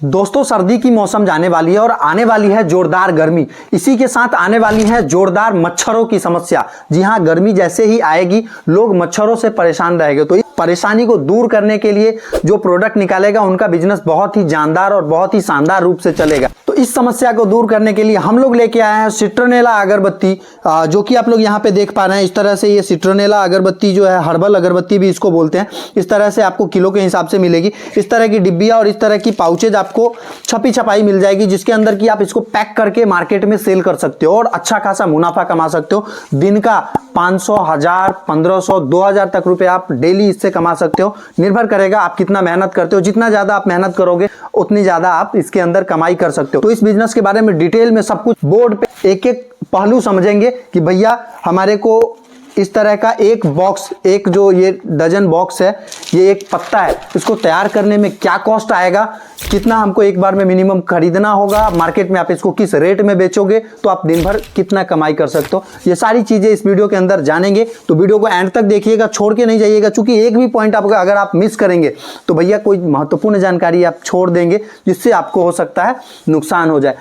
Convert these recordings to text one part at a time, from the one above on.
दोस्तों सर्दी की मौसम जाने वाली है और आने वाली है जोरदार गर्मी। इसी के साथ आने वाली है जोरदार मच्छरों की समस्या। जी हाँ, गर्मी जैसे ही आएगी लोग मच्छरों से परेशान रहेंगे। तो इस परेशानी को दूर करने के लिए जो प्रोडक्ट निकालेगा उनका बिजनेस बहुत ही जानदार और बहुत ही शानदार रूप से चलेगा। तो इस समस्या को दूर करने के लिए हम लोग लेके आए हैं सिट्रोनेला अगरबत्ती, जो कि आप लोग यहाँ पे देख पा रहे हैं। इस तरह से ये सिट्रोनेला अगरबत्ती जो है, हर्बल अगरबत्ती भी इसको बोलते हैं। इस तरह से आपको किलो के हिसाब से मिलेगी। इस तरह की डिब्बियाँ और इस तरह की पाउचेज आपको छपी छपाई मिल जाएगी, जिसके अंदर की आप इसको पैक करके मार्केट में सेल कर सकते हो और अच्छा खासा मुनाफा कमा सकते हो। दिन का 500, 1000, 1500, 2000 तक रुपए आप डेली इससे कमा सकते हो। निर्भर करेगा आप कितना मेहनत करते हो। जितना ज्यादा आप मेहनत करोगे उतनी ज्यादा आप इसके अंदर कमाई कर सकते हो। तो इस बिजनेस के बारे में डिटेल में सब कुछ बोर्ड पे एक एक पहलू समझेंगे कि भैया हमारे को इस तरह का एक बॉक्स, एक जो ये डजन बॉक्स है, ये एक पत्ता है, इसको तैयार करने में क्या कॉस्ट आएगा, कितना हमको एक बार में मिनिमम खरीदना होगा, मार्केट में आप इसको किस रेट में बेचोगे तो आप दिन भर कितना कमाई कर सकते हो। ये सारी चीजें इस वीडियो के अंदर जानेंगे। तो वीडियो को एंड तक देखिएगा, छोड़ के नहीं जाइएगा, क्योंकि एक भी पॉइंट आपका अगर आप मिस करेंगे तो भैया कोई महत्वपूर्ण जानकारी आप छोड़ देंगे जिससे आपको हो सकता है नुकसान हो जाए।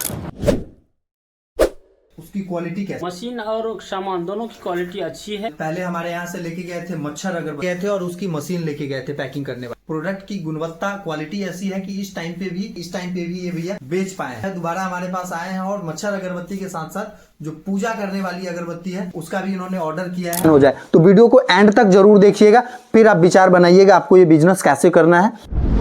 उसकी क्वालिटी कैसी? मशीन और सामान दोनों की क्वालिटी अच्छी है। पहले हमारे यहाँ से लेके गए थे मच्छर अगरबत्ती गए थे और उसकी मशीन लेके गए थे पैकिंग करने वाली। प्रोडक्ट की गुणवत्ता क्वालिटी ऐसी है कि इस टाइम पे भी ये भैया बेच पाए हैं। दोबारा हमारे पास आए हैं और मच्छर अगरबत्ती के साथ साथ जो पूजा करने वाली अगरबत्ती है उसका भी इन्होंने ऑर्डर किया है। हो जाए तो वीडियो को एंड तक जरूर देखिएगा, फिर आप विचार बनाइएगा आपको ये बिजनेस कैसे करना है।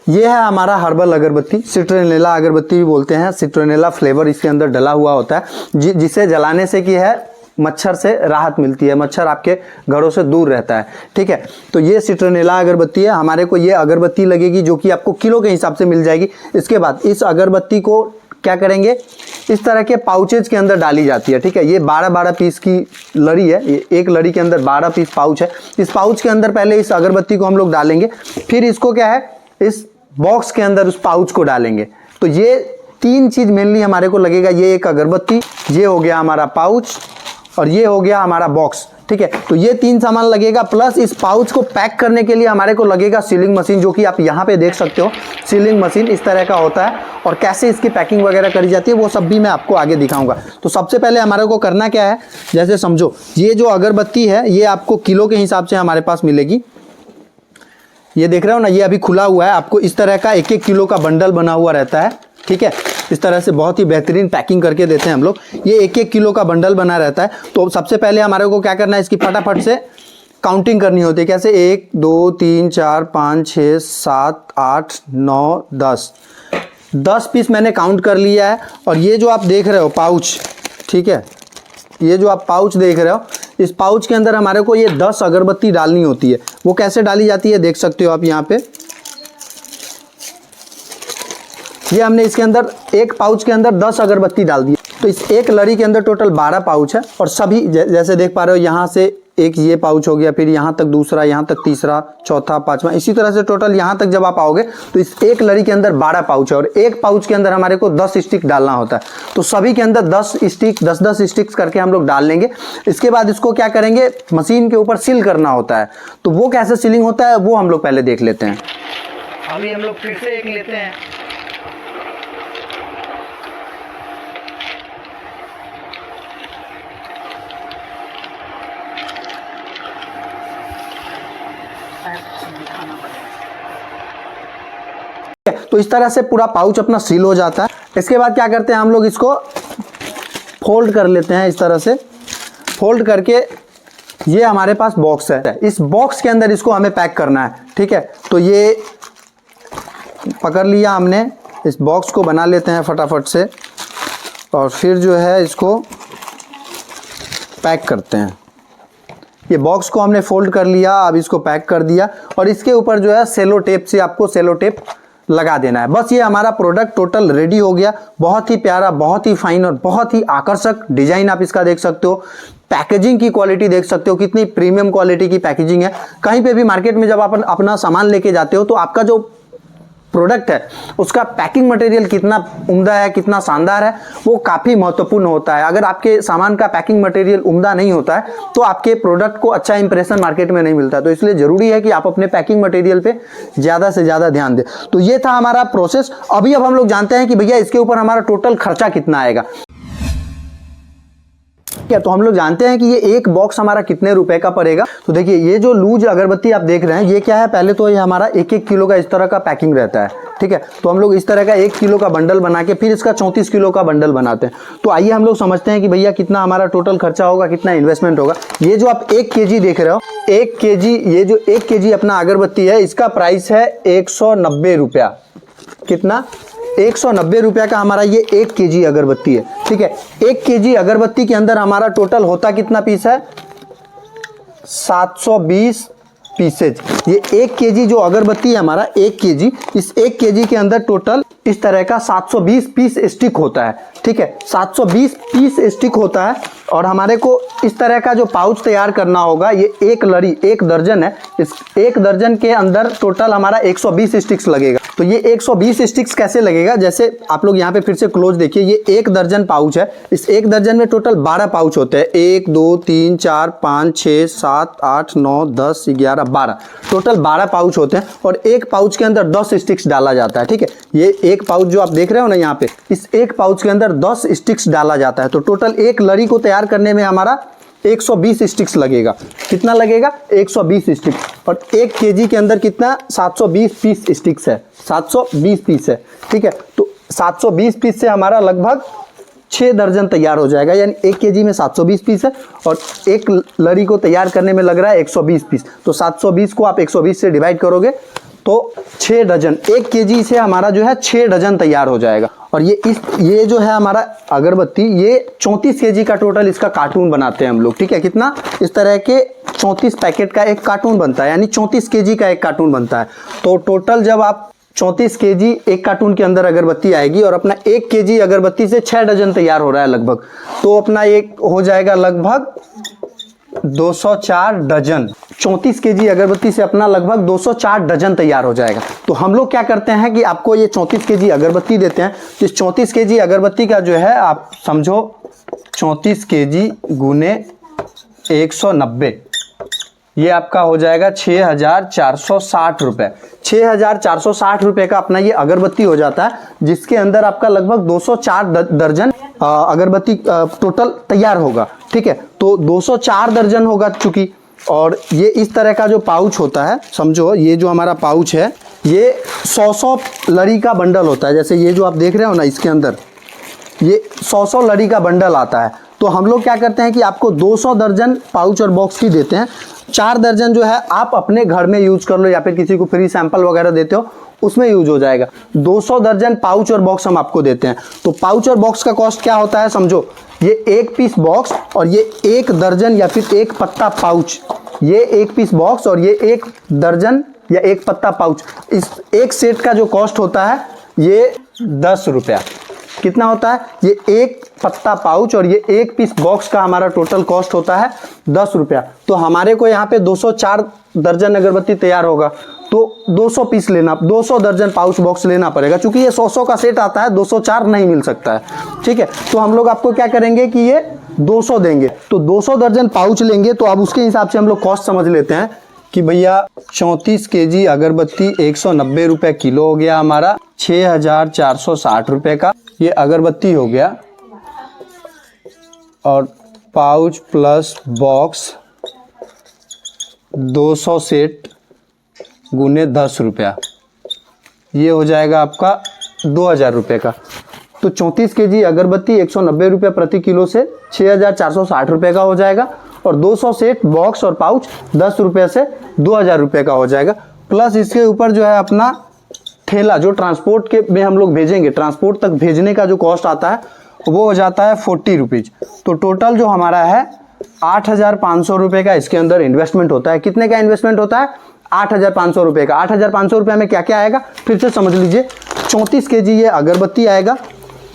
ये है हमारा हर्बल अगरबत्ती, सिट्रोनेला अगरबत्ती भी बोलते हैं। सिट्रोनेला फ्लेवर इसके अंदर डला हुआ होता है, जिसे जलाने से की है मच्छर से राहत मिलती है, मच्छर आपके घरों से दूर रहता है। ठीक है, तो ये सिट्रोनेला अगरबत्ती है। हमारे को ये अगरबत्ती लगेगी जो कि आपको किलो के हिसाब से मिल जाएगी। इसके बाद इस अगरबत्ती को क्या करेंगे, इस तरह के पाउचेज के अंदर डाली जाती है। ठीक है, ये 12-12 पीस की लड़ी है, ये एक लड़ी के अंदर 12 पीस पाउच है। इस पाउच के अंदर पहले इस अगरबत्ती को हम लोग डालेंगे, फिर इसको क्या है इस बॉक्स के अंदर उस पाउच को डालेंगे। तो ये तीन चीज मेनली हमारे को लगेगा। ये एक अगरबत्ती, ये हो गया हमारा पाउच और ये हो गया हमारा बॉक्स। ठीक है, तो ये तीन सामान लगेगा। प्लस इस पाउच को पैक करने के लिए हमारे को लगेगा सीलिंग मशीन, जो कि आप यहाँ पे देख सकते हो। सीलिंग मशीन इस तरह का होता है और कैसे इसकी पैकिंग वगैरह करी जाती है वो सब भी मैं आपको आगे दिखाऊंगा। तो सबसे पहले हमारे को करना क्या है, जैसे समझो ये जो अगरबत्ती है ये आपको किलो के हिसाब से हमारे पास मिलेगी। ये देख रहे हो ना, ये अभी खुला हुआ है। आपको इस तरह का 1-1 किलो का बंडल बना हुआ रहता है। ठीक है, इस तरह से बहुत ही बेहतरीन पैकिंग करके देते हैं हम लोग। ये 1-1 किलो का बंडल बना रहता है। तो सबसे पहले हमारे को क्या करना है, इसकी फटाफट से काउंटिंग करनी होती है। कैसे, 1 2 3 4 5 6 7 8 9 10 पीस मैंने काउंट कर लिया है। और ये जो आप देख रहे हो पाउच, ठीक है, ये जो आप पाउच देख रहे हो, इस पाउच के अंदर हमारे को ये 10 अगरबत्ती डालनी होती है। वो कैसे डाली जाती है देख सकते हो आप यहाँ पे। ये हमने इसके अंदर एक पाउच के अंदर 10 अगरबत्ती डाल दी। तो इस एक लड़ी के अंदर टोटल 12 पाउच है और सभी जैसे देख पा रहे हो, यहाँ से एक ये पाउच हो गया, फिर यहाँ तक दूसरा, यहाँ तक तीसरा, चौथा, पांचवा, इसी तरह से टोटल यहाँ तक जब आप आओगे तो इस एक लड़ी के अंदर 12 पाउच है और एक पाउच के अंदर हमारे को 10 स्टिक डालना होता है। तो सभी के अंदर 10 स्टिक 10-10 स्टिक्स करके हम लोग डाल लेंगे। इसके बाद इसको क्या करेंगे, मशीन के ऊपर सील करना होता है। तो वो कैसे सीलिंग होता है वो हम लोग पहले देख लेते हैं। अभी हम लोग फिर से एक लेते हैं। तो इस तरह से पूरा पाउच अपना सील हो जाता है। इसके बाद क्या करते हैं, हम लोग इसको फोल्ड कर लेते हैं। इस तरह से फोल्ड करके ये हमारे पास बॉक्स है, इस बॉक्स के अंदर इसको हमें पैक करना है। ठीक है, तो ये पकड़ लिया हमने, इस बॉक्स को बना लेते हैं फटाफट से और फिर जो है इसको पैक करते हैं। ये बॉक्स को हमने फोल्ड कर लिया, अब इसको पैक कर दिया और इसके ऊपर जो है सेलो टेप से आपको सेलो टेप लगा देना है। बस ये हमारा प्रोडक्ट टोटल रेडी हो गया। बहुत ही प्यारा, बहुत ही फाइन और बहुत ही आकर्षक डिजाइन आप इसका देख सकते हो। पैकेजिंग की क्वालिटी देख सकते हो, कितनी प्रीमियम क्वालिटी की पैकेजिंग है। कहीं पे भी मार्केट में जब आप अपना सामान लेके जाते हो तो आपका जो प्रोडक्ट है उसका पैकिंग मटेरियल कितना उम्दा है, कितना शानदार है, वो काफ़ी महत्वपूर्ण होता है। अगर आपके सामान का पैकिंग मटेरियल उम्दा नहीं होता है तो आपके प्रोडक्ट को अच्छा इंप्रेशन मार्केट में नहीं मिलता। तो इसलिए ज़रूरी है कि आप अपने पैकिंग मटेरियल पे ज़्यादा से ज़्यादा ध्यान दें। तो ये था हमारा प्रोसेस। अब हम लोग जानते हैं कि भैया इसके ऊपर हमारा टोटल खर्चा कितना आएगा। तो हम लोग जानते हैं कि ये एक बॉक्स हमारा कितने रुपए का पड़ेगा। तो देखिए ये जो लूज अगरबत्ती आप देख रहे हैं ये क्या है, पहले तो ये हमारा 1-1 किलो का इस तरह का पैकिंग रहता है, ठीक है। तो हम लोग इस तरह का 1 किलो का बंडल बना के फिर इसका 34 किलो का बंडल बनाते हैं। तो आइए हम लोग समझते हैं कि भैया कितना हमारा टोटल खर्चा होगा, कितना इन्वेस्टमेंट होगा। ये जो आप 1 kg देख रहे हो, 1 kg, ये जो 1 kg अपना अगरबत्ती है इसका प्राइस है 190 रुपया। कितना? 190 रुपया का हमारा ये 1 kg अगरबत्ती है, ठीक है। 1 kg अगरबत्ती के अंदर हमारा टोटल होता कितना पीस है? 720 पीसेज। ये 1 kg जो अगरबत्ती है हमारा 1 kg, इस 1 kg के अंदर टोटल इस तरह का 720 पीस स्टिक होता है, ठीक है। 720 पीस स्टिक होता है और हमारे को इस तरह का जो पाउच तैयार करना होगा, ये एक लड़ी 1 दर्जन है, इस 1 दर्जन के अंदर टोटल हमारा 120 स्टिक्स लगेगा। तो ये 120 स्टिक्स कैसे लगेगा, जैसे आप लोग यहाँ पे फिर से क्लोज देखिए, ये 1 दर्जन पाउच है, इस 1 दर्जन में टोटल 12 पाउच होते हैं। 1 2 3 4 5 6 7 8 9 10 11 12, टोटल 12 पाउच होते हैं और एक पाउच के अंदर 10 स्टिक्स डाला जाता है, ठीक है। ये एक पाउच जो आप देख रहे हो ना यहाँ पे, इस एक पाउच के अंदर 10 स्टिक्स डाला जाता है। तो टोटल एक लड़ी को तैयार करने में हमारा 120 स्टिक्स लगेगा। कितना लगेगा? 120 स्टिक्स। और 1 kg के अंदर कितना? 720 पीस स्टिक्स है, 720 पीस है, ठीक है। तो 720 पीस से हमारा लगभग 6 दर्जन तैयार हो जाएगा, यानी 1 kg में 720 पीस है और एक लड़ी को तैयार करने में लग रहा है 120 पीस। तो 720 को आप 120 से डिवाइड करोगे तो 6 डजन, 1 kg से हमारा जो है 6 डजन तैयार हो जाएगा। और ये जो है हमारा अगरबत्ती, ये 34 kg का टोटल इसका कार्टून बनाते हैं हम लोग, ठीक है। कितना? इस तरह के 34 पैकेट का एक कार्टून बनता है, यानी 34 kg का एक कार्टून बनता है। तो टोटल जब आप 34 kg एक कार्टून के अंदर अगरबत्ती आएगी और अपना 1 kg अगरबत्ती से 6 डजन तैयार हो रहा है लगभग, तो अपना एक हो जाएगा लगभग 204 डजन। 34 kg अगरबत्ती से अपना लगभग 204 डजन तैयार हो जाएगा। तो हम लोग क्या करते हैं कि आपको ये 34 kg अगरबत्ती देते हैं। इस 34 kg अगरबत्ती का जो है आप समझो 34 kg गुने 190, ये आपका हो जाएगा 6460 रुपये। 6460 रुपये का अपना ये अगरबत्ती हो जाता है, जिसके अंदर आपका लगभग 204 दर्जन अगरबत्ती टोटल तैयार होगा, ठीक है। तो 204 दर्जन होगा चूंकि, और ये इस तरह का जो पाउच होता है, समझो ये जो हमारा पाउच है ये 100 लड़ी का बंडल होता है। जैसे ये जो आप देख रहे हो ना, इसके अंदर ये 100 लड़ी का बंडल आता है। तो हम लोग क्या करते हैं कि आपको 200 दर्जन पाउच और बॉक्स ही देते हैं। 4 दर्जन जो है आप अपने घर में यूज कर लो या फिर किसी को फ्री सैंपल वगैरह देते हो उसमें यूज हो जाएगा। 200 दर्जन पाउच और बॉक्स हम आपको देते हैं। तो पाउच और बॉक्स का कॉस्ट क्या होता है, समझो ये 1 पीस बॉक्स और ये 1 दर्जन या फिर 1 पत्ता पाउच, ये 1 पीस बॉक्स और ये 1 दर्जन या 1 पत्ता पाउच, इस एक सेट का जो कॉस्ट होता है ये 10 रुपया। कितना होता है? ये 1 पत्ता पाउच और ये 1 पीस बॉक्स का हमारा टोटल कॉस्ट होता है 10 रुपया। तो हमारे को यहाँ पे 204 दर्जन अगरबत्ती तैयार होगा, तो 200 पीस लेना, 200 दर्जन पाउच बॉक्स लेना पड़ेगा, क्योंकि ये 100 का सेट आता है, 204 नहीं मिल सकता है, ठीक है। तो हम लोग आपको क्या करेंगे कि ये 200 देंगे, तो 200 दर्जन पाउच लेंगे। तो अब उसके हिसाब से हम लोग कॉस्ट समझ लेते हैं कि भैया 34 kg अगरबत्ती 190 रुपये किलो हो गया हमारा, 6460 रुपये का ये अगरबत्ती हो गया, और पाउच प्लस बॉक्स 200 सेट गुने 10 रुपया, ये हो जाएगा आपका 2000 रुपये का। तो 34 kg अगरबत्ती 190 रुपये प्रति किलो से 6460 रुपये का हो जाएगा, और 200 सेट बॉक्स और पाउच 10 रुपये से 2000 रुपये का हो जाएगा। प्लस इसके ऊपर जो है अपना ठेला, जो ट्रांसपोर्ट के में हम लोग भेजेंगे, ट्रांसपोर्ट तक भेजने का जो कॉस्ट आता है वो हो जाता है 40 रुपीज़। तो टोटल जो हमारा है 8500 रुपये का इसके अंदर इन्वेस्टमेंट होता है। कितने का इन्वेस्टमेंट होता है? 8500 रुपये का। 8500 रुपये में क्या क्या आएगा फिर से समझ लीजिए। 34 kg ये अगरबत्ती आएगा,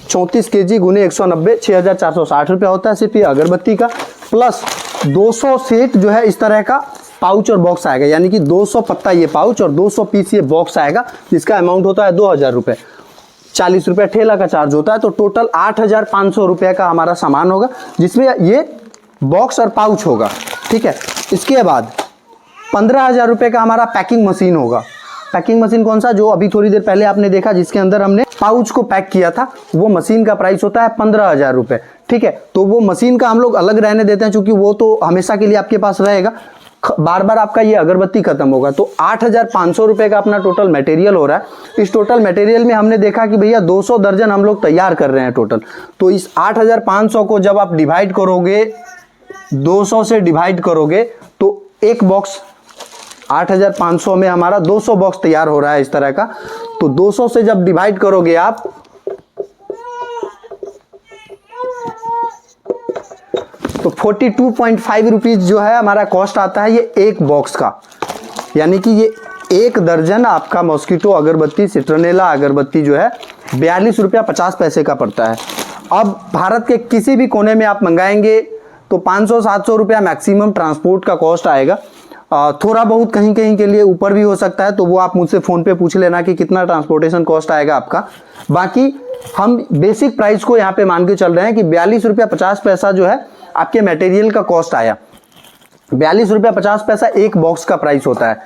34 kg गुने 190, 6460 रुपये होता है सिर्फ ये अगरबत्ती का। प्लस 200 सेट जो है इस तरह का पाउच और बॉक्स आएगा, यानी कि 200 पत्ता ये पाउच और 200 पीस ये बॉक्स आएगा, जिसका अमाउंट होता है 2000 रुपये। 40 रुपये ठेला का चार्ज होता है, तो टोटल 8500 रुपये का हमारा सामान होगा, जिसमें ये बॉक्स और पाउच होगा। ठीक है, इसके बाद 15,000 रुपये का हमारा पैकिंग मशीन होगा। पैकिंग मशीन कौन सा, जो अभी थोड़ी देर पहले आपने देखा, जिसके अंदर हमने पाउच को पैक किया था, वो मशीन का प्राइस होता है 15,000 रुपये। ठीक है, तो वो मशीन का हम लोग अलग रहने देते हैं, क्योंकि वो तो हमेशा के लिए आपके पास रहेगा, बार बार आपका ये अगरबत्ती खत्म होगा। तो 8500 रुपये का अपना टोटल मटेरियल हो रहा है। इस टोटल मटेरियल में हमने देखा कि भैया 200 दर्जन हम लोग तैयार कर रहे हैं टोटल। तो इस 8500 को जब आप डिवाइड करोगे, 200 से डिवाइड करोगे, तो एक बॉक्स 8500 में हमारा 200 बॉक्स तैयार हो रहा है इस तरह का। तो 200 से जब डिवाइड करोगे आप, तो 42.5 रुपीज जो है हमारा कॉस्ट आता है ये एक बॉक्स का, यानी कि ये एक दर्जन आपका मॉस्किटो अगरबत्ती, सिट्रोनेला अगरबत्ती जो है 42 रुपया 50 पैसे का पड़ता है। अब भारत के किसी भी कोने में आप मंगाएंगे तो 500-700 रुपया मैक्सिमम ट्रांसपोर्ट का कॉस्ट आएगा। थोड़ा बहुत कहीं कहीं के लिए ऊपर भी हो सकता है, तो वो आप मुझसे फ़ोन पे पूछ लेना कि कितना ट्रांसपोर्टेशन कॉस्ट आएगा आपका। बाकी हम बेसिक प्राइस को यहाँ पे मान के चल रहे हैं कि 42 रुपया 50 पैसा जो है आपके मटेरियल का कॉस्ट आया। 42 रुपया 50 पैसा एक बॉक्स का प्राइस होता है,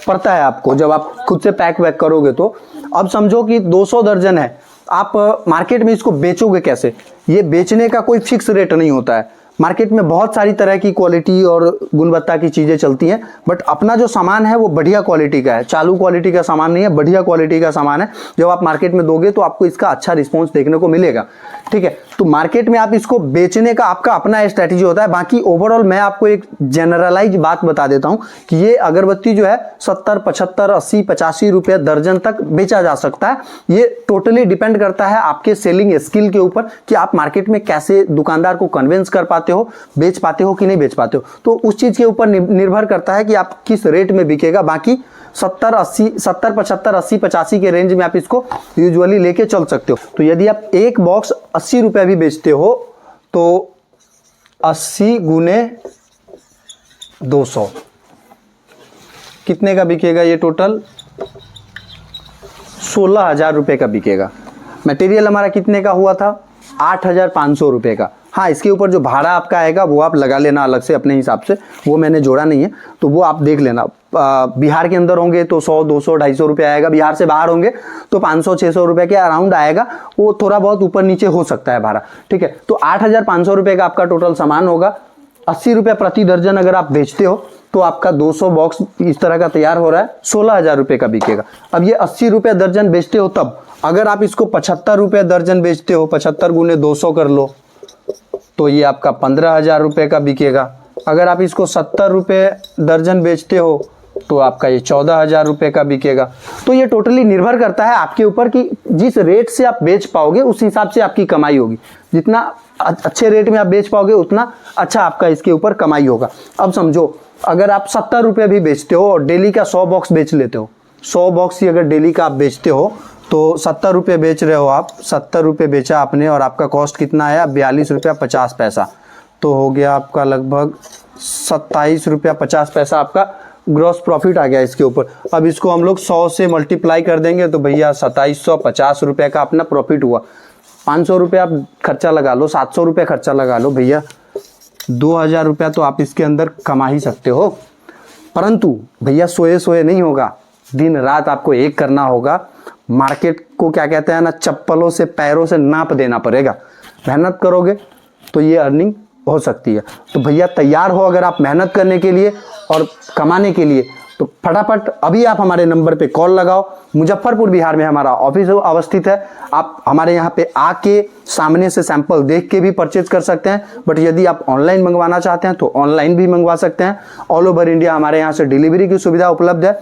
पड़ता है आपको जब आप खुद से पैक वैक करोगे। तो अब समझो कि 200 दर्जन है, आप मार्केट में इसको बेचोगे कैसे? ये बेचने का कोई फिक्स रेट नहीं होता है। मार्केट में बहुत सारी तरह की क्वालिटी और गुणवत्ता की चीज़ें चलती हैं, बट अपना जो सामान है वो बढ़िया क्वालिटी का है, चालू क्वालिटी का सामान नहीं है, बढ़िया क्वालिटी का सामान है। जब आप मार्केट में दोगे तो आपको इसका अच्छा रिस्पॉन्स देखने को मिलेगा। ठीक है, तो मार्केट में आप इसको बेचने का आपका अपना स्ट्रैटेजी होता है। बाकी ओवरऑल मैं आपको एक जनरलाइज बात बता देता हूँ कि ये अगरबत्ती जो है 70, 75, 80, 85 रुपये दर्जन तक बेचा जा सकता है। ये टोटली डिपेंड करता है आपके सेलिंग स्किल के ऊपर कि आप मार्केट में कैसे दुकानदार को कन्विंस कर पाते हो, बेच पाते हो कि नहीं बेच पाते हो। तो उस चीज़ के ऊपर निर्भर करता है कि आप किस रेट में बिकेगा। बाकी 70, 75, 80, 85 के रेंज में आप इसको यूजुअली लेके चल सकते हो। तो यदि आप एक बॉक्स 80 रुपये भी बेचते हो तो 80 गुने 200 कितने का बिकेगा? ये टोटल 16,000 रुपये का बिकेगा। मटेरियल हमारा कितने का हुआ था? 8,500 रुपये का। हाँ, इसके ऊपर जो भाड़ा आपका आएगा वो आप लगा लेना अलग से अपने हिसाब से, वो मैंने जोड़ा नहीं है, तो वो आप देख लेना। बिहार के अंदर होंगे तो 100, 200, 250 रुपये आएगा। बिहार से बाहर होंगे तो 500, 600 रुपये के अराउंड आएगा। वो थोड़ा बहुत ऊपर नीचे हो सकता है भाड़ा। ठीक है, तो 8,500 रुपये का आपका टोटल सामान होगा। 80 रुपये प्रति दर्जन अगर आप बेचते हो तो आपका 200 बॉक्स इस तरह का तैयार हो रहा है, 16,000 रुपये का बिकेगा। अब ये 80 रुपये दर्जन बेचते हो, तब अगर आप इसको 75 रुपये दर्जन बेचते हो, 75 गुने 200 कर लो, तो ये आपका 15,000 रुपये का बिकेगा। अगर आप इसको 70 रुपये दर्जन बेचते हो तो आपका ये 14,000 रुपये का बिकेगा। तो ये टोटली निर्भर करता है आपके ऊपर कि जिस रेट से आप बेच पाओगे उस हिसाब से आपकी कमाई होगी। जितना अच्छे रेट में आप बेच पाओगे उतना अच्छा आपका इसके ऊपर कमाई होगा। अब समझो, अगर आप 70 रुपये भी बेचते हो और डेली का 100 बॉक्स बेच लेते हो, 100 बॉक्स ही अगर डेली का आप बेचते हो तो 70 रुपये बेच रहे हो आप, 70 रुपये बेचा आपने और आपका कॉस्ट कितना आया? 42 रुपया 50 पैसा। तो हो गया आपका लगभग 27 रुपया 50 पैसा आपका ग्रॉस प्रॉफिट आ गया इसके ऊपर। अब इसको हम लोग 100 से मल्टीप्लाई कर देंगे तो भैया 2750 रुपये का अपना प्रॉफिट हुआ। 500 रुपये आप खर्चा लगा लो, 700 रुपये खर्चा लगा लो, भैया 2,000 रुपया तो आप इसके अंदर कमा ही सकते हो। परंतु भैया सोए सोए नहीं होगा, दिन रात आपको एक करना होगा। मार्केट को क्या कहते हैं ना, चप्पलों से पैरों से नाप देना पड़ेगा। मेहनत करोगे तो ये अर्निंग हो सकती है। तो भैया तैयार हो अगर आप मेहनत करने के लिए और कमाने के लिए, तो फटाफट अभी आप हमारे नंबर पे कॉल लगाओ। मुजफ्फरपुर बिहार में हमारा ऑफिस अवस्थित है। आप हमारे यहाँ पे आके सामने से सैंपल देख के भी परचेज कर सकते हैं, बट यदि आप ऑनलाइन मंगवाना चाहते हैं तो ऑनलाइन भी मंगवा सकते हैं। ऑल ओवर इंडिया हमारे यहाँ से डिलीवरी की सुविधा उपलब्ध है।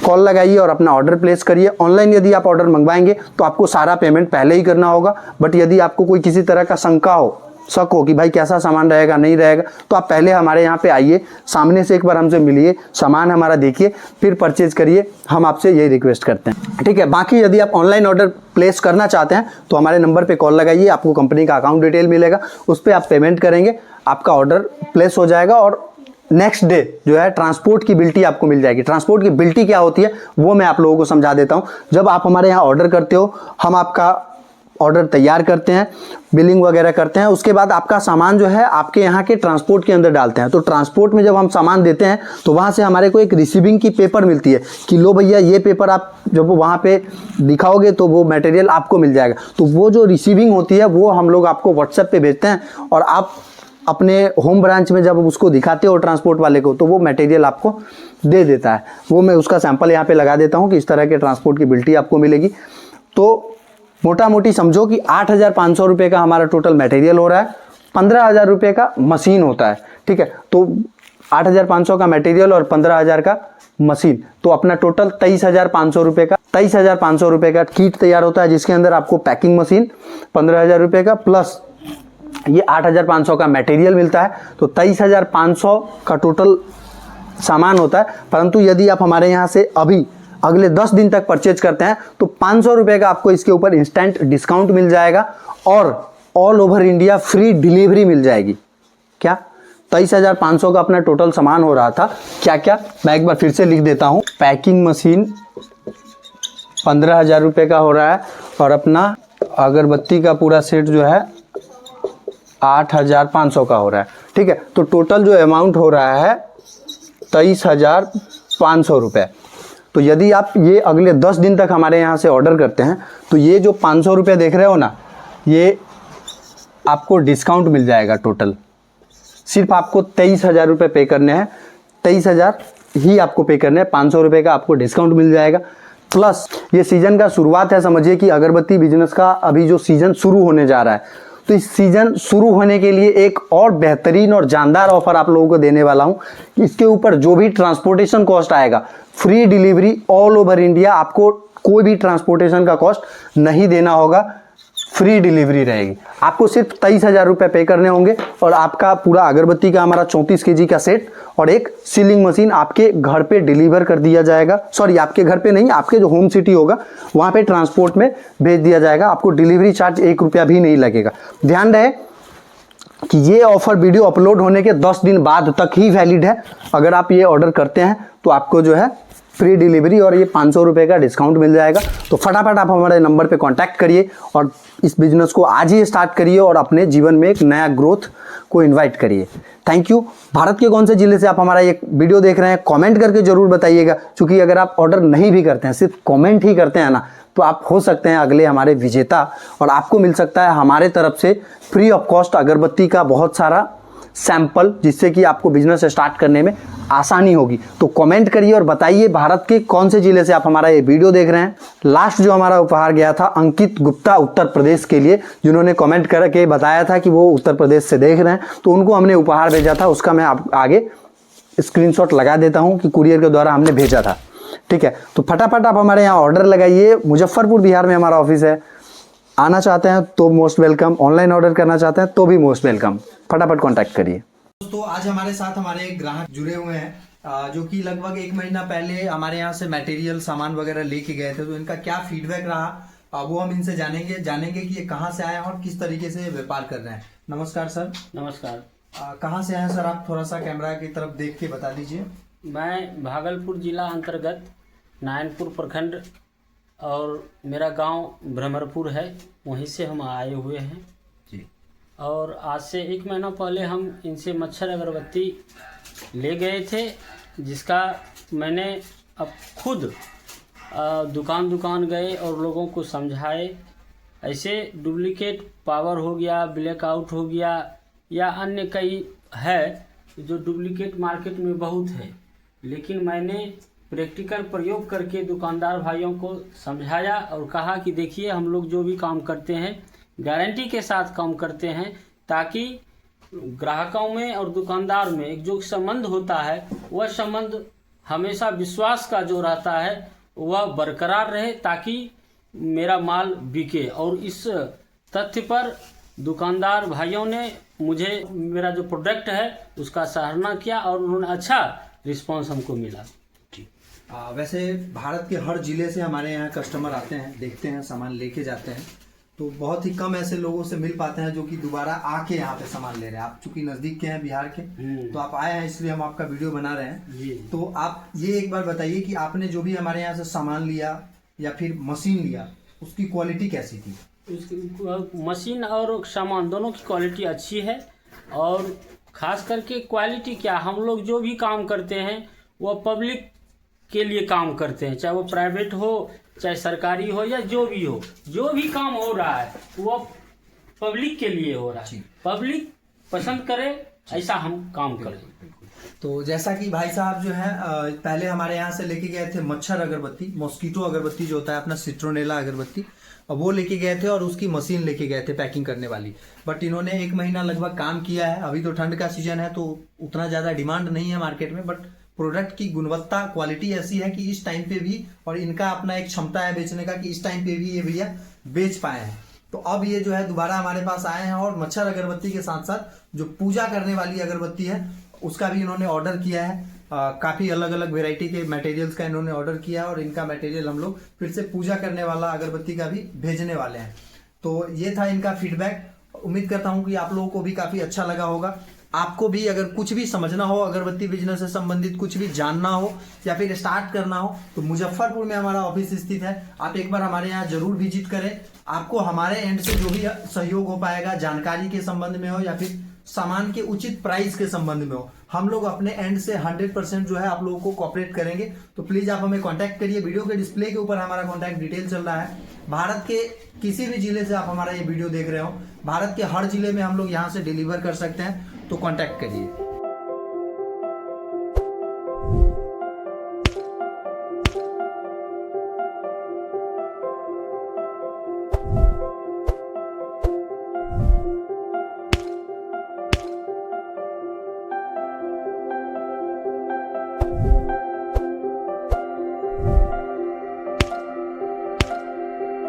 कॉल लगाइए और अपना ऑर्डर प्लेस करिए। ऑनलाइन यदि आप ऑर्डर मंगवाएंगे तो आपको सारा पेमेंट पहले ही करना होगा, बट यदि आपको कोई किसी तरह का शंका हो, शक हो कि भाई कैसा सामान रहेगा नहीं रहेगा, तो आप पहले हमारे यहाँ पे आइए, सामने से एक बार हमसे मिलिए, सामान हमारा देखिए, फिर परचेज करिए। हम आपसे यही रिक्वेस्ट करते हैं, ठीक है। बाकी यदि आप ऑनलाइन ऑर्डर प्लेस करना चाहते हैं तो हमारे नंबर पे कॉल लगाइए, आपको कंपनी का अकाउंट डिटेल मिलेगा, उस पर आप पेमेंट करेंगे, आपका ऑर्डर प्लेस हो जाएगा और नेक्स्ट डे जो है ट्रांसपोर्ट की बिल्टी आपको मिल जाएगी। ट्रांसपोर्ट की बिल्टी क्या होती है वो मैं आप लोगों को समझा देता हूँ। जब आप हमारे यहाँ ऑर्डर करते हो, हम आपका ऑर्डर तैयार करते हैं, बिलिंग वगैरह करते हैं, उसके बाद आपका सामान जो है आपके यहाँ के ट्रांसपोर्ट के अंदर डालते हैं। तो ट्रांसपोर्ट में जब हम सामान देते हैं तो वहाँ से हमारे को एक रिसीविंग की पेपर मिलती है कि लो भैया ये पेपर आप जब वहाँ पे दिखाओगे तो वो मटेरियल आपको मिल जाएगा। तो वो जो रिसीविंग होती है वो हम लोग आपको व्हाट्सएप पे भेजते हैं और आप अपने होम ब्रांच में जब उसको दिखाते हो ट्रांसपोर्ट वाले को तो वो मटेरियल आपको दे देता है। वो मैं उसका सैंपल यहाँ पे लगा देता हूँ कि इस तरह के ट्रांसपोर्ट की बिल्टी आपको मिलेगी। तो मोटा मोटी समझो कि 8,500 रुपये का हमारा टोटल मटेरियल हो रहा है, 15,000 रुपये का मशीन होता है। ठीक है, तो 8,500 का मटेरियल और 15,000 का मशीन, तो अपना टोटल 23,500 रुपये का 23,500 रुपये का किट तैयार होता है, जिसके अंदर आपको पैकिंग मशीन 15,000 रुपये का प्लस ये 8,500 का मटेरियल मिलता है। तो 23,500 का टोटल सामान होता है। परंतु यदि आप हमारे यहाँ से अभी अगले 10 दिन तक परचेज करते हैं तो 500 रुपये का आपको इसके ऊपर इंस्टेंट डिस्काउंट मिल जाएगा और all over India free delivery मिल जाएगी। क्या 23,500 का अपना टोटल सामान हो रहा था, क्या क्या मैं एक बार फिर से लिख देता हूँ। पैकिंग मशीन 15,000 रुपये का हो रहा है और अपना अगरबत्ती का पूरा सेट जो है 8,500 का हो रहा है। ठीक है, तो टोटल जो अमाउंट हो रहा है 23,500 रुपये। तो यदि आप ये अगले 10 दिन तक हमारे यहाँ से ऑर्डर करते हैं तो ये जो 500 रुपये देख रहे हो ना, ये आपको डिस्काउंट मिल जाएगा। टोटल सिर्फ आपको 23,000 रुपये पे करने हैं, 23,000 ही आपको पे करने हैं, 500 रुपये का आपको डिस्काउंट मिल जाएगा। प्लस ये सीज़न का शुरुआत है, समझिए कि अगरबत्ती बिजनेस का अभी जो सीज़न शुरू होने जा रहा है, तो इस सीज़न शुरू होने के लिए एक और बेहतरीन और जानदार ऑफर आप लोगों को देने वाला हूं। इसके ऊपर जो भी ट्रांसपोर्टेशन कॉस्ट आएगा, free delivery all over India, आपको कोई भी ट्रांसपोर्टेशन का कॉस्ट नहीं देना होगा, फ्री डिलीवरी रहेगी। आपको सिर्फ 23,000 रुपये पे करने होंगे और आपका पूरा अगरबत्ती का हमारा 34 kg का सेट और एक सीलिंग मशीन आपके घर पे डिलीवर कर दिया जाएगा। सॉरी, आपके घर पे नहीं, आपके जो होम सिटी होगा वहाँ पे ट्रांसपोर्ट में भेज दिया जाएगा। आपको डिलीवरी चार्ज 1 रुपया भी नहीं लगेगा। ध्यान रहे कि ये ऑफर वीडियो अपलोड होने के 10 दिन बाद तक ही वैलिड है। अगर आप ये ऑर्डर करते हैं तो आपको जो है फ्री डिलीवरी और ये 500 रुपये का डिस्काउंट मिल जाएगा। तो फटाफट आप हमारे नंबर पे कांटेक्ट करिए और इस बिजनेस को आज ही स्टार्ट करिए और अपने जीवन में एक नया ग्रोथ को इनवाइट करिए। Thank you. भारत के कौन से जिले से आप हमारा ये वीडियो देख रहे हैं कमेंट करके जरूर बताइएगा, क्योंकि अगर आप ऑर्डर नहीं भी करते हैं, सिर्फ कमेंट ही करते हैं ना, तो आप हो सकते हैं अगले हमारे विजेता और आपको मिल सकता है हमारे तरफ से फ्री ऑफ कॉस्ट अगरबत्ती का बहुत सारा सैंपल, जिससे कि आपको बिजनेस स्टार्ट करने में आसानी होगी। तो कमेंट करिए और बताइए भारत के कौन से जिले से आप हमारा ये वीडियो देख रहे हैं। लास्ट जो हमारा उपहार गया था अंकित गुप्ता उत्तर प्रदेश के लिए, जिन्होंने कमेंट करके बताया था कि वो उत्तर प्रदेश से देख रहे हैं, तो उनको हमने उपहार भेजा था। उसका मैं आप आगे स्क्रीनशॉट लगा देता हूँ कि कुरियर के द्वारा हमने भेजा था। ठीक है, तो फटाफट आप हमारे यहाँ ऑर्डर लगाइए। मुजफ्फरपुर बिहार में हमारा ऑफिस है। आना चाहते हैं तो मोस्ट वेलकम, ऑनलाइन ऑर्डर करना चाहते हैं तो भी मोस्ट वेलकम। फटाफट कांटेक्ट करिए। दोस्तों, आज हमारे साथ हमारे एक ग्राहक जुड़े हुए हैं जो कि लगभग 1 महीना पहले हमारे यहाँ से मटेरियल सामान वगैरह लेके गए थे। तो इनका क्या फीडबैक रहा वो हम इनसे जानेंगे कि ये कहाँ से आए हैं और किस तरीके से व्यापार कर रहे हैं। नमस्कार सर। नमस्कार। कहाँ से आए सर आप? थोड़ा सा कैमरा की तरफ देख के बता दीजिए। मैं भागलपुर जिला अंतर्गत नारायणपुर प्रखंड और मेरा गांव भ्रमरपुर है, वहीं से हम आए हुए हैं जी। और आज से 1 महीना पहले हम इनसे मच्छर अगरबत्ती ले गए थे, जिसका मैंने अब खुद दुकान गए और लोगों को समझाए। ऐसे डुप्लीकेट पावर हो गया, ब्लैकआउट हो गया या अन्य कई है जो डुप्लीकेट मार्केट में बहुत है, लेकिन मैंने प्रैक्टिकल प्रयोग करके दुकानदार भाइयों को समझाया और कहा कि देखिए, हम लोग जो भी काम करते हैं गारंटी के साथ काम करते हैं, ताकि ग्राहकों में और दुकानदार में एक जो संबंध होता है वह संबंध हमेशा विश्वास का जो रहता है वह बरकरार रहे, ताकि मेरा माल बिके। और इस तथ्य पर दुकानदार भाइयों ने मुझे मेरा जो प्रोडक्ट है उसका सराहना किया और उन्होंने अच्छा रिस्पांस हमको मिला। वैसे भारत के हर जिले से हमारे यहाँ कस्टमर आते हैं, देखते हैं, सामान लेके जाते हैं। तो बहुत ही कम ऐसे लोगों से मिल पाते हैं जो कि दोबारा आके यहाँ पे सामान ले रहे हैं। आप चूंकि नज़दीक के हैं बिहार के, तो आप आए हैं इसलिए हम आपका वीडियो बना रहे हैं। जी। तो आप ये एक बार बताइए कि आपने जो भी हमारे यहाँ से सामान लिया या फिर मशीन लिया, उसकी क्वालिटी कैसी थी? उसकी मशीन और सामान दोनों की क्वालिटी अच्छी है। और ख़ास करके क्वालिटी क्या, हम लोग जो भी काम करते हैं वो पब्लिक के लिए काम करते हैं, चाहे वो प्राइवेट हो चाहे सरकारी हो या जो भी काम हो रहा है वो पब्लिक के लिए हो रहा है। पब्लिक पसंद करे ऐसा हम काम करें। तो जैसा कि भाई साहब जो है पहले हमारे यहाँ से लेके गए थे मच्छर अगरबत्ती, मॉस्किटो अगरबत्ती जो होता है अपना, सिट्रोनेला अगरबत्ती, और वो लेके गए थे और उसकी मशीन लेके गए थे पैकिंग करने वाली। बट इन्होंने 1 महीना लगभग काम किया है। अभी तो ठंड का सीजन है तो उतना ज़्यादा डिमांड नहीं है मार्केट में, बट प्रोडक्ट की गुणवत्ता क्वालिटी ऐसी है कि इस टाइम पे भी, और इनका अपना एक क्षमता है बेचने का कि इस टाइम पे भी ये भैया बेच पाए हैं। तो अब ये जो है दोबारा हमारे पास आए हैं और मच्छर अगरबत्ती के साथ साथ जो पूजा करने वाली अगरबत्ती है उसका भी इन्होंने ऑर्डर किया है। काफ़ी अलग अलग वेराइटी के मटेरियल्स का इन्होंने ऑर्डर किया है और इनका मटेरियल हम लोग फिर से पूजा करने वाला अगरबत्ती का भी भेजने वाले हैं। तो ये था इनका फीडबैक। उम्मीद करता हूँ कि आप लोगों को भी काफ़ी अच्छा लगा होगा। आपको भी अगर कुछ भी समझना हो, अगरबत्ती बिजनेस से संबंधित कुछ भी जानना हो या फिर स्टार्ट करना हो, तो मुजफ्फरपुर में हमारा ऑफिस स्थित है। आप एक बार हमारे यहाँ जरूर विजिट करें। आपको हमारे एंड से जो भी सहयोग हो पाएगा, जानकारी के संबंध में हो या फिर सामान के उचित प्राइस के संबंध में हो, हम लोग अपने एंड से 100% जो है आप लोगों को कोऑपरेट करेंगे। तो प्लीज आप हमें कांटेक्ट करिए। वीडियो के डिस्प्ले के ऊपर हमारा कांटेक्ट डिटेल चल रहा है। भारत के किसी भी जिले से आप हमारा ये वीडियो देख रहे हो, भारत के हर जिले में हम लोग यहाँ से डिलीवर कर सकते हैं, तो कांटेक्ट करिए।